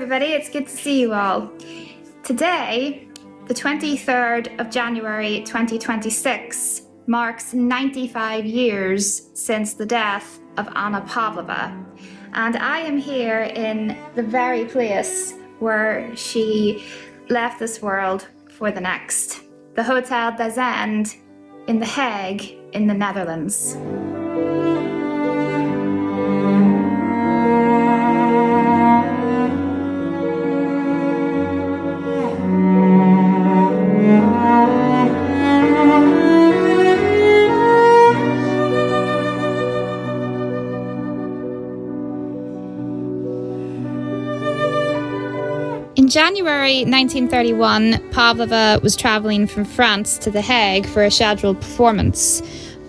everybody, it's good to see you all. Today, the 23rd of January 2026, marks 95 years since the death of Anna Pavlova. And I am here in the very place where she left this world for the next, the Hotel Des Indes in The Hague in the Netherlands. In January 1931, Pavlova was travelling from France to The Hague for a scheduled performance.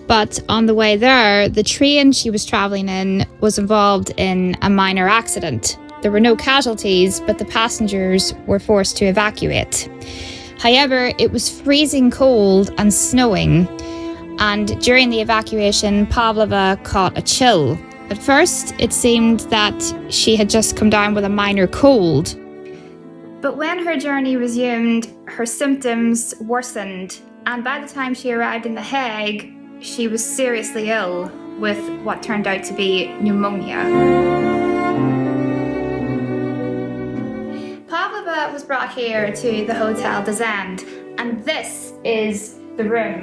But on the way there, the train she was travelling in was involved in a minor accident. There were no casualties, but the passengers were forced to evacuate. However, it was freezing cold and snowing, and during the evacuation, Pavlova caught a chill. At first, it seemed that she had just come down with a minor cold. But when her journey resumed, her symptoms worsened, and by the time she arrived in The Hague, she was seriously ill with what turned out to be pneumonia. Pavlova was brought here to the Hotel Des Indes, and this is the room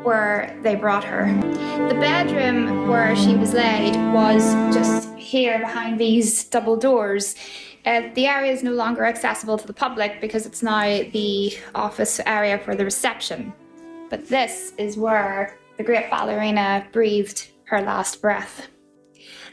where they brought her. The bedroom where she was laid was just here behind these double doors. The area is no longer accessible to the public because it's now the office area for the reception. But this is where the great ballerina breathed her last breath.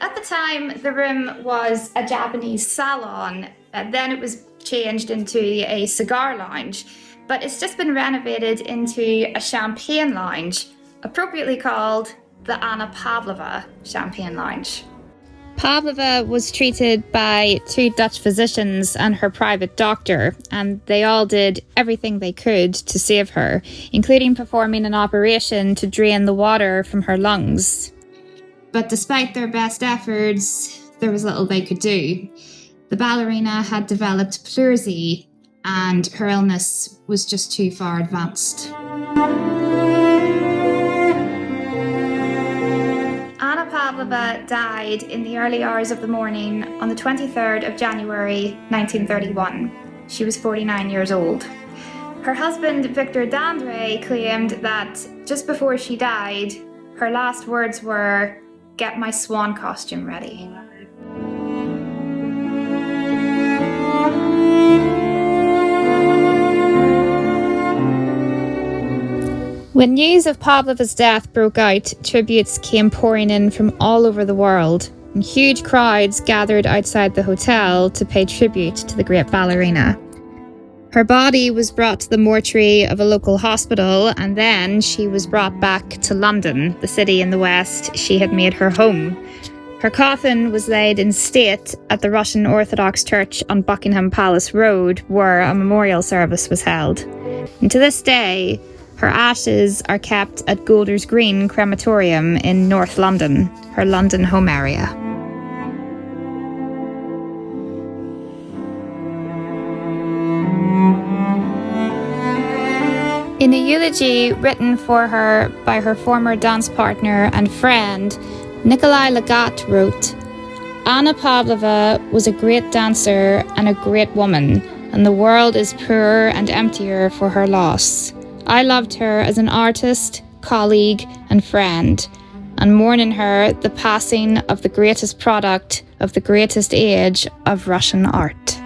At the time, the room was a Japanese salon. Then it was changed into a cigar lounge. But it's just been renovated into a champagne lounge, appropriately called the Anna Pavlova Champagne Lounge. Pavlova was treated by 2 Dutch physicians and her private doctor, and they all did everything they could to save her, including performing an operation to drain the water from her lungs. But despite their best efforts, there was little they could do. The ballerina had developed pleurisy, and her illness was just too far advanced. Anna Pavlova died in the early hours of the morning on the 23rd of January 1931. She was 49 years old. Her husband, Victor Dandre, claimed that just before she died, her last words were, "Get my swan costume ready." When news of Pavlova's death broke out, tributes came pouring in from all over the world, and huge crowds gathered outside the hotel to pay tribute to the great ballerina. Her body was brought to the mortuary of a local hospital, and then she was brought back to London, the city in the West she had made her home. Her coffin was laid in state at the Russian Orthodox Church on Buckingham Palace Road, where a memorial service was held. And to this day, her ashes are kept at Golders Green Crematorium in North London, her London home area. In a eulogy written for her by her former dance partner and friend, Nikolai Legat wrote, "Anna Pavlova was a great dancer and a great woman, and the world is poorer and emptier for her loss. I loved her as an artist, colleague, and friend, and mourn in her the passing of the greatest product of the greatest age of Russian art."